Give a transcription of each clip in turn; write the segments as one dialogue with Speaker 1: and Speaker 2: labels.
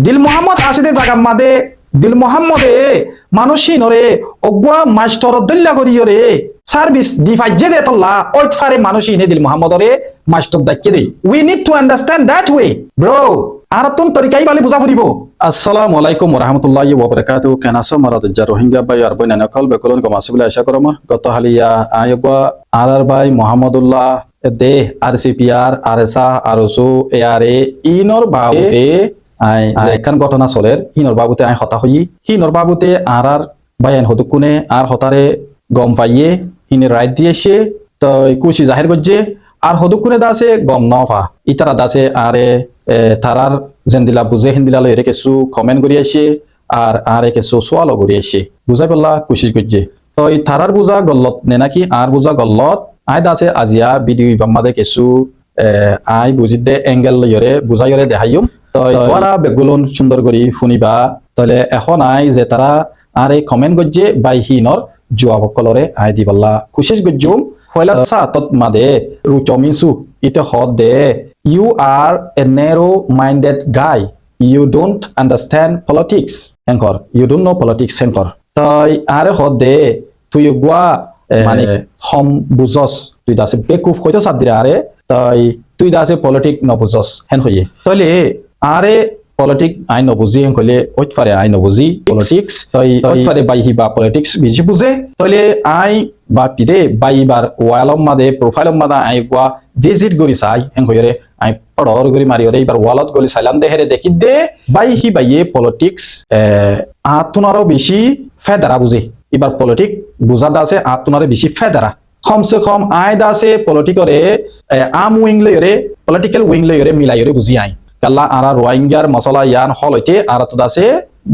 Speaker 1: দিল মোহাম্মদ আসিদে জাগাম মাদে দিল মোহাম্মদে মানুষিনরে অগুয়া মাস্টর দল্লা করিয়রে সার্ভিস ডিফাইজে দে তল্লা ওইট ফারে মানুষিনে দিল মোহাম্মদরে মাস্টর দাইকে দে we need to understand that way bro আর তুম তরিকাই বালি বুঝা ফুরিব। আসসালামু আলাইকুম ওয়া রাহমাতুল্লাহি ওয়া বারাকাতুহু কেনাসো মারাদুজ্জা রোহিঙ্গা ভাই আর বইনা নকল বেকলন কমাসুবিলা আশা করম গত হালিয়া আয়গা আরার ভাই মোহাম্মদুল্লাহ দে আরসিপিআর আরএসআ আরসু এআরএ ইনর বাউতে আই যে একখান ঘটনা চলের হিনর বাবুতে আই হতা হই হিনর বাবুতে আর বায়ান হদুকুনে আর হতারে গম পাইয়ে হিনে রাইট দিয়েছে তো কুচি জাহির করছে আর হদুকুনে দাসে গম নফা ইতারা দাসে আরে তারার জেন্দিলা বুঝে হিন্দিলা লইরে কিছু কমেন্ট করি আসে আর কিছু সোয়ালও করি আসে বুঝাই পেলা কুচি করছে তো এই তারার বুঝা গল্লত নে নাকি আর বুঝা গল্লত আই দাসে আজিয়া ভিডিও বাম্মাদে কিছু আই বুঝি দে এঙ্গেল লইরে বুঝাইরে দেখাইম তোরা বেগুলন সুন্দর করি শুনিবা তাহলে এখন আই যে তারা আর এই কমেন্ট গজ্জে বাই হিনর জুয়া বকলরে আই দি বল্লা কুশেষ গজ্জুম হইলা সা তত মাদে রুচমিসু ইতে হদ দে you are a narrow minded guy you don't understand politics হেঙ্কর ইউ ডোন্ট নো পলিটিক্স হেঙ্কর তাই আরে হদ দে তুই গুয়া মানে হম বুঝস তুই দাসে বেকুফ হইতো সাদিরা আরে তাই তুই দাসে পলিটিক নবুঝস হেন হইয়ে তাইলে আরে পলিটিক আই নবুঝি হেন কইলে ওইট পারে আই নবুঝি পলিটিক্স তাই ওইট পারে বাইহি বা পলিটিক্স বিজি বুঝে তাইলে আই বা পিদে বাইবার ওয়ালম মাদে প্রোফাইলম মাদা আই গুয়া ভিজিট গরি চাই হেন কইরে আই পড়র গরি মারিয়রে এবার ওয়ালত গলি সাইলাম দে হেরে দেখি দে বাইহি বাইয়ে পলিটিক্স আতুনারও বেশি ফেদারা বুঝে এবার পলিটিক বুঝাদা আছে আতুনারে বেশি ফেদারা কমসে কম আই দাসে পলিটিকরে আম উইং লইরে পলিটিক্যাল উইং লইরে মিলাইরে বুঝি আই কাল্লা আরা রোহিঙ্গার মশলা ইয়ান হলইতে আর তো দাসে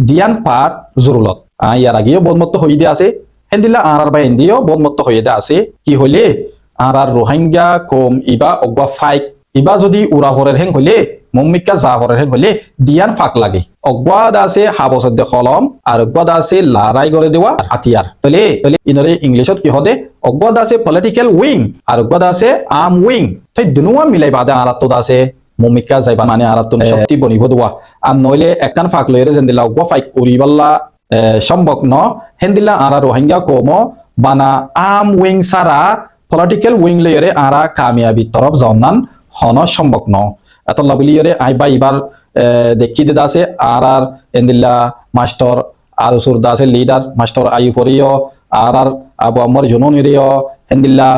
Speaker 1: দিয়ান পাট জরুলত ইয়ার আগেও বদমত্ত হই দে আছে হেন্দিলা আর বা হিন্দিও বদমত্ত হই দে আছে কি হইলে আর রোহিঙ্গা কম ইবা অগবা ফাইক ইবা যদি উড়া হরের হেং হইলে মম্মিকা যা হরের হেং হইলে দিয়ান ফাক লাগে অগবা দাসে হাবসদ দে কলম আর অগবা দাসে লারাই করে দেওয়া হাতিয়ার তলে ইনরে ইংলিশত কি হদে অগবা দাসে পলিটিক্যাল উইং আর অগবা দাসে আর্ম উইং তাই দুনুয়া মিলাই বাদে আর তো দাসে মমিকা যাইবা মানে আর তুমি শক্তি বনিব দোয়া আর নইলে একখান ফাঁক লইরে যেন্দিলা উগবা ফাইক উড়িবাল্লা সম্ভব ন হেন্দিলা আর রোহিঙ্গা কম বানা আর্ম উইং সারা পলিটিক্যাল উইং লইরে আর কামিয়াবি তরফ জন্নান হন সম্ভব ন এতলা বলিরে আইবা এবার দেখি দে আছে আর এন্দিলা মাস্টার আর সুরদা আছে লিডার মাস্টার আই পরিও আর আবু আমর জুনুনিরিও হেন্দিলা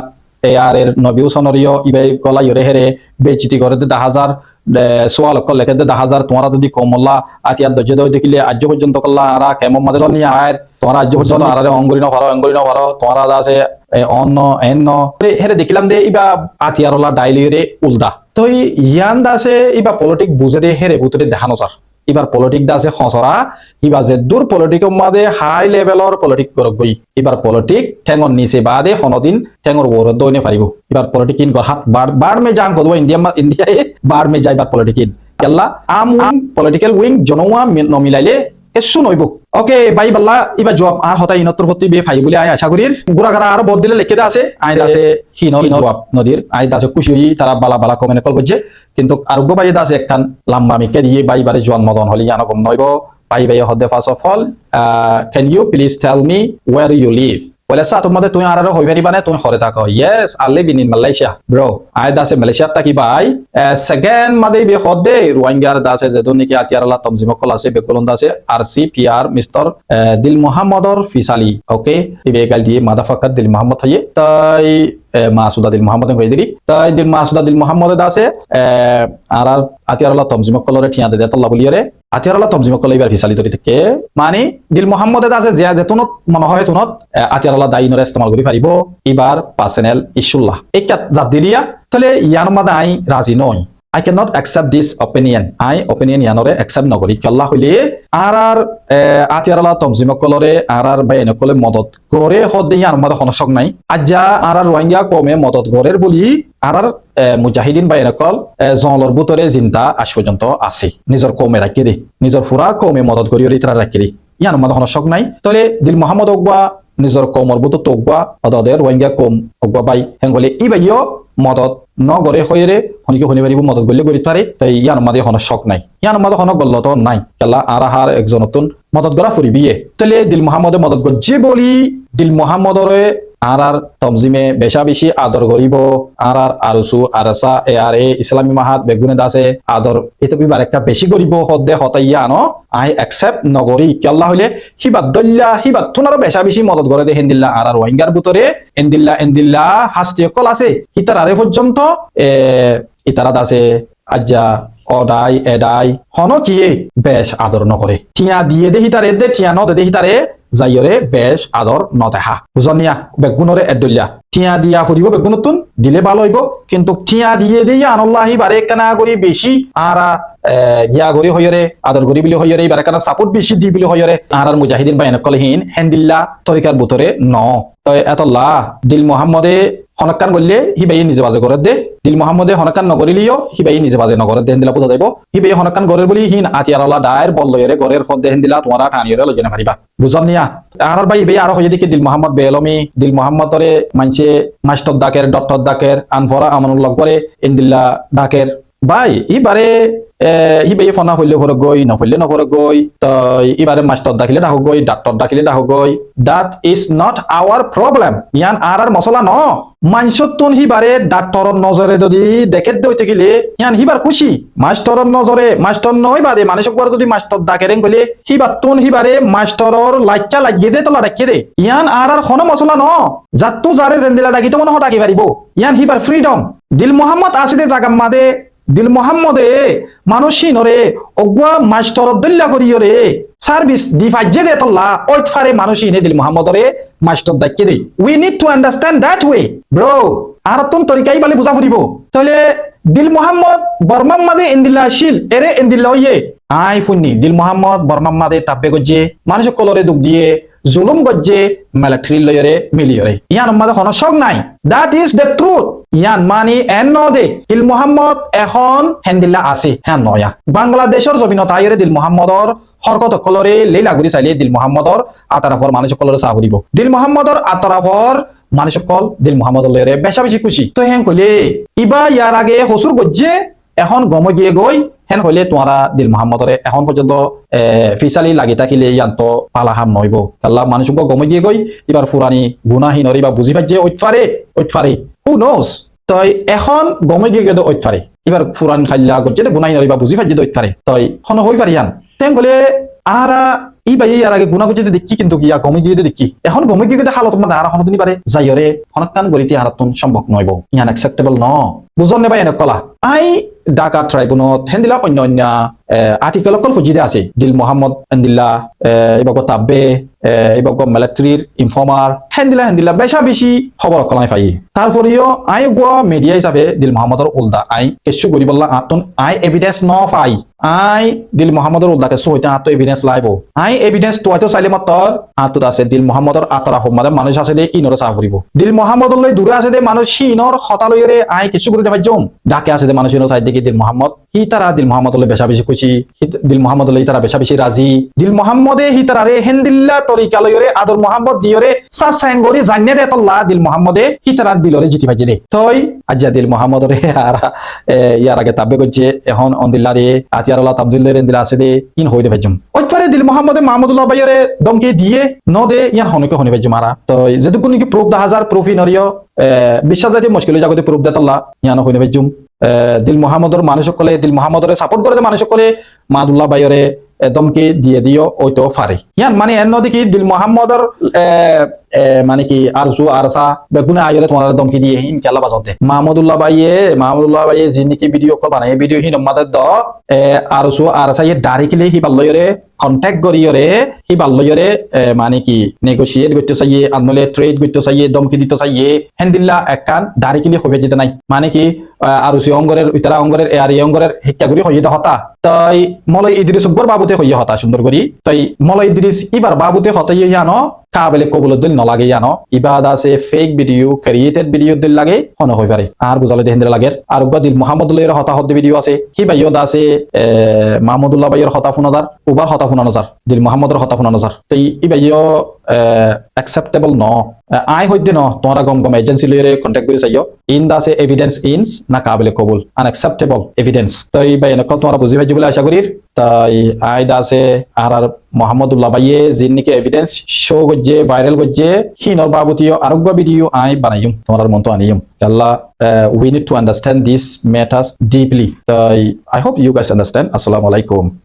Speaker 1: এআর এর নবিউ সনরিও ইবাই গলা ইরে হেরে বেচিতি করে দে 10,000 সোয়াল কল লেখে দে 10,000 তোমরা যদি কমলা আতিয়ার দজে দই দেখিলে আজ পর্যন্ত কল্লা আরা কেমন মাদে নি আয়ের তোমরা আজ পর্যন্ত আরে অঙ্গুরিনো ভারো তোমরা আছে অন্য এন্ন হেরে দেখিলাম দে ইবা আতিয়ারলা ডাইলিরে উলদা তো ইয়ান দাসে ইবা পলিটিক বুঝে দে হেরে বুতরে দেখানো স্যার এবার পলিটিক দাসে খসরা ইবা যে দূর পলিটিক মাদে হাই লেভেলর পলিটিক করবই এবার পলিটিক ঠেঙর নিচে বাদে হনদিন ঠেঙর ওর দইনে পারিব এবার পলিটিক ইন হাত বার মে জাং কদব ইন্ডিয়ায় বার মে যাইবার পলিটিক ইন কেল্লা আম উইং পলিটিক্যাল উইং জনওয়া নমিলাইলে এসু নইব ওকে বাই বাল্লা ইবা জবাব আর হতা ইনত্তর হতে বে ফাই বলে আই আশা করির গুড়াগাড়া আর বদ দিলে লিখে আছে আই দাসে হিন জবাব নদীর আই দাসে খুশি হই তারা বালা বালা কমেন্ট কল করছে কিন্তু আরোগ্য বাই দাসে একখান লাম্বা মিকে দিয়ে বাই বারে জোয়ান মদন হলি আনা কম নইব বাই বাই হদে first of all can you please tell me where you live বলে সা তোমাদের তুমি আর হই পারিবা না তুমি হরে থাকো yes I live in Malaysia bro I দাসে মালয়েশিয়া থাকি বাই সেকেন্ড মাদে বে হদে রোহিঙ্গার দাসে যে দনিকি আতিয়ারলা তমজিম কল আছে বেকলন দাসে আরসিপিআর মিস্টার দিল মোহাম্মদর ফিসালি ওকে ইবে গাল দিয়ে মাদাফাকার দিল মোহাম্মদ হইয়ে তাই মাসুদা দিল মোহাম্মদ হয়ে দিলি তাই দিল মাসুদা দিল মোহাম্মদ দাসে আর আতিয়ারলা তমজিম কলরে ঠিয়া দে দেতল্লা বলিয়ারে আতিয়ারলা তমজিম কল এবার ফিসালি ধরে থেকে মানে দিল মোহাম্মদ দাসে জিয়া যেতুনত মনে হয় তুনত আতিয়ারলা দাইনরে ইস্তেমাল করি পারিব এবার পার্সোনাল ইস্যুল্লাহ একটা জাত দিলিয়া তাহলে ইয়ার মাদে আই রাজি নই I cannot accept this opinion. I opinion yanore accept nagori kalla hole আর আতিয়ারলা তমজিম কলরে আর বাইন কলে মদত করে হদে ইয়ার মদে হনসক নাই আজ্জা আর রোহিঙ্গা কমে মদত গরের বলি আর মুজাহিদিন বাইন কল জলর বুতরে জিন্তা আজ পর্যন্ত আছে নিজর কমে রাখি দে নিজর ফুরা কমে মদত করি ইতরা রাখি দে ইয়ার মদে হনসক নাই তলে দিল মোহাম্মদ ওগবা নিজর কমর বুত তোগবা অদদের রোহিঙ্গা কম ওগবা বাই হেঙ্গলে ইবাইও মদত নগরে হইরে হনিকে হনি পারিব মদত গলে গড়ি পারে তাই ইয়ার মাঝে হন শখ নাই ইয়ার মাঝে হন গল্ল তো নাই কেলা আর হার একজন নতুন মদত গড়া ফুরিবিয়ে তাহলে দিল মোহাম্মদে মদত গজ্জে বলি দিল মোহাম্মদরে আর তমজিমে বেশা বেশি আদর করিব আর আরসু আরসা এ ইসলামী মাহাত বেগুনে দাসে আদর এটা বিবার একটা বেশি করিব হদে হতাইয়া ন আই একসেপ্ট নগরী কেল্লা হইলে হিবাদ দল্লা হিবাদ থুনারও বেশা বেশি মদত করে দে হেন্দিল্লা আর ওয়াইঙ্গার বুতরে এন্দিল্লা হাস্তীয় কল আছে ইতার আরে পর্যন্ত ইতারা দাসে আজ্জা অদাই এদাই হন কি বেশ আদর নকরে ঠিয়া দিয়ে দেহি তারে দে ঠিয়া ন দেহি তারে যাইরে বেশ আদর নদেহা বুঝনিয়া বেগুনরে এদুলিয়া ঠিয়া দিয়া ফুরিব বেগুনতুন দিলে ভালো হইব কিন্তু ঠিয়া দিয়ে দিয়া আনল্লাহি বারে কানা করি বেশি আর গিয়া গরি হইরে আদর করি বিলি হইরে বারে কানা সাপোর্ট বেশি দি বিলি হইরে আর মুজাহিদিন বাইন কলহীন হেন্দিল্লা তরিকার বুতরে ন তো এতল্লা দিল মোহাম্মদে হনকান গল্লে হিবাই নিজে বাজে করে দে দিল মোহাম্মদে হনকান নগরিলিও হিবাই নিজে বাজে নগরে দেন দিলা বুঝা যাইব হিবাই হনকান গরের বলি হিন আতিয়ারলা ডায়ের বল্লয়রে গরের ফদ দেন দিলা তোমারা টানিয়রে লজনে পারিবা বুঝনিয়া আর ভাই হিবাই আর হইয়ে দিকে দিল মোহাম্মদ বেলমি দিল মোহাম্মদরে মানছে মাস্টার ডাকের ডক্টর ডাকের আনভরা আমানুল্লাহ করে ইনদিল্লা ডাকের ভাই ইবারে হিবাই ফনা হইলে ভরে গই নহইলে নভরে গই তো ইবারে মাস্টার ডাকিলে ডাক গই ডাক্তার ডাকিলে ডাক গই that is not our problem ইয়ান আর মশলা ন মানসতুন হিবারে ডাক্তারর নজরে যদি দেখে দইতে গেলে ইয়ান হিবার খুশি মাস্টারর নজরে মাস্টার নয় বাদে মানুষক যদি মাস্টার ডাকেরেন গলে হিবার তুন হিবারে মাস্টারর লাইকা লাগিয়ে দে তোলা ডাকিয়ে দে ইয়ান আর কোনো মশলা ন যাতু যারে জেন্দিলা ডাকি তো মনে হয় ডাকি পারিব ইয়ান হিবার ফ্রিডম দিল মোহাম্মদ আসিদে জাগাম মাদে দিল মোহাম্মদে মানুষিনরে অগুয়া মাস্টার দল্লা করিয়রে সার্ভিস দি ফাজ্জে দে তোল্লা ওইট ফারে মানুষিনে দিল মোহাম্মদরে মাস্টার ডাকিয়ে দে we need to understand that way bro আর তুন তরিকাই বলে বুঝা ফুরিব তাহলে দিল মোহাম্মদ বর্মাম মাদে ইন্দিল্লা শিল এরে ইন্দিল্লা হইয়ে আই ফুন্নি দিল মোহাম্মদ বর্মাম মাদে তাপে গজ্জে মানুষ কলরে দুঃখ দিয়ে জুলুম গজ্জে মিলিটারি লয়রে মিলিয়রে ইয়ান মাদে কোনো শক নাই দ্যাট ইজ দ্য ট্রুথ ইয়ান মানি এন নদে দিল মোহাম্মদ এখন হেন্দিল্লা আছে হ্যাঁ নয়া বাংলাদেশের জমিনত আইরে দিল মোহাম্মদর হরকত কলরে লীলা গুরি চাইলে দিল মোহাম্মদর আতারাফর মানুষ কলরে চাহ ফুরিব দিল মোহাম্মদর আতারাফর মানুষ কল দিল মোহাম্মদ লয়রে বেশা বেশি খুশি তো হেন কইলে ইবা ইয়ার আগে হসুর গজ্জে এখন গম গিয়ে গই হেন হইলে তোমারা দিল মোহাম্মদরে এখন পর্যন্ত ফিসালি লাগি থাকিলে ইয়ান্ত পালাহাম নইব আল্লাহ মানুষ গম গিয়ে গই এবার ফুরানি গুনাহীনরে বা বুঝি পাইছে ওইট হু নোস তই এখন গমে গিয়ে গেলে ওইট পারে এবার ফুরান খাইলা গজ্জে গুনাহীনরে বা বুঝি পাইছে ওইট পারে তই হন হই পারিয়ান তেন গলে আরা ই ভাই আর আগে গুণা করতে দেখি কিন্তু গিয়া গমে গিয়ে দেখি এখন গমে গিয়ে হালত মধ্যে আর হনদিনী পারে যাইরে হনকান গরিতে হারাতন সম্ভব নইব ইয়ান অ্যাকসেপ্টেবল ন বুঝনে ভাই এনে কলা আই ঢাকা ট্রাইব্যুনত হেন্দিলা অন্য আর্টিকেল অকল ফুজিদে আছে দিল মোহাম্মদ হেন্দিল্লা এবার তাব্বে এবার মিলিটারির ইনফর্মার হেন্দিলা বেশা বেশি খবর কলাই পাই তারপরেও আই গোয়া মিডিয়া হিসাবে দিল মোহাম্মদর উল্দা আই কিছু করি বললা আতন আই এভিডেন্স ন পাই আই দিল মোহাম্মদর উল্দা কিছু হইতে আতো এভিডেন্স লাইব আই এভিডেন্স তো হয়তো চাইলে মাত্র আতত আছে দিল মোহাম্মদর আতরা হোমাদে মানুষ আছে দে ইনরে চাহ ফুরিব দিল মোহাম্মদর লৈ দূরে আছে দে মানুষ ইনর খতালয়রে আই কিছু করে দেবা জম ডাকে আছে দে মানুষ ইনর সাইড দেখি দিল মোহাম্মদ হি তারা দিল মোহাম্মদর লৈ বেশা বেশি খুশি দিল মোহাম্মদর লৈ তারা বেশা বেশি রাজি দিল মোহাম্মদে হি তারা রে হেন্দিল্লা তরিকা লয়রে আদর মোহাম্মদ দিয়রে সা স্যাঙ্গরি জান্নে দে তোল্লা দিল মোহাম্মদে হি তারা দিলরে জিতি ভাজি দে তই আজ্জা দিল মোহাম্মদরে আর ইয়ার আগে তাবে গজ্জে এখন অন্দিল্লা রে আতিয়ারলা তাবজুল্লের দিলা আছে দে ইন হইতে ভাজম ওইপারে দিল মোহাম্মদে মাহমুদুল্লাহ ভাইরে দমকে দিয়ে ন দে ইয়ান হনকে হনি ভাজি মারা তো যেটুকু নাকি প্রুফ 1000 প্রুফ নরিও বিশ্বাস যাতে মুশকিল জাগতে প্রুফ দে তোল্লা ইয়ান হইনে ভাজুম দিল মোহাম্মদর মানুষ সকলে দিল মোহাম্মদরে সাপোর্ট করে মানুষ সকলে মাহমুদুল্লাহ ভাইরে দমকে দিয়ে দিও ওইতো পারে ইয়ান মানে এর নদী দিল মোহাম্মদর মানে কি আরজু আরসা বেগুনে আইরে তোমার দমকি দিয়ে হিন কেলা বাজতে মাহমুদুল্লাহ ভাইয়ে যিনি ভিডিও কল বানাই ভিডিও হিন মাদের দ আরজু আরসা ইয়ে ডাইরেক্টলি হি বাল্লয়রে কন্টাক্ট করিয়রে হি বাল্লয়রে মানে কি নেগোশিয়েট করতে চাইয়ে আনলে ট্রেড করতে চাইয়ে দমকি দিতে চাইয়ে হেন্দিল্লা একখান ডাইরেক্টলি হবে যেতে নাই মানে কি আরসি অঙ্গরের ইতারা অঙ্গরের এয়ারি অঙ্গরের শিক্ষা করি হইয়ে হতা তাই মলয় ইদ্রিস বাবুতে হইয়ে হতা সুন্দর করি তাই মলয় ইদ্রিস এবার বাবুতে হতাইয়ে জানো কাবেলে কবুলত দিল নলাগে জানো ইবাদ আছে ফেক ভিডিও ক্রিয়েটেড ভিডিও দিল লাগে হন হই পারে আর বুঝালে দেহেন্দ্র লাগে আর দিল মোহাম্মদুল্লাহর হতাহত ভিডিও আছে কি ভাইয়দ আছে মাহমুদুল্লাহ ভাইয়ের হতা ফোনাদার উবার হতা ফোনানো যার দিল মোহাম্মদর হতা ফোনানো যার তাই ই ভাইয় acceptable no I হইতে ন তোমরা গম গম এজেন্সি লইরে কন্টাক্ট করে চাইও ইন দা সে এভিডেন্স ইনস না কাবিলে কবুল আনএক্সেপ্টেবল এভিডেন্স তাই ভাই এনকল তোমরা বুঝি ভাই বলে আশা করি তাই আই দা সে আর মোহাম্মদুল্লাহ ভাইয়ে যিনিকে এভিডেন্স শো গজ্জে ভাইরাল গজ্জে হিনর বাবতীয় আরোগ্য ভিডিও আই বানাইম তোমরা মন্ত আনিম আল্লাহ we need to understand these matters deeply. I hope you guys understand. Assalamu alaikum.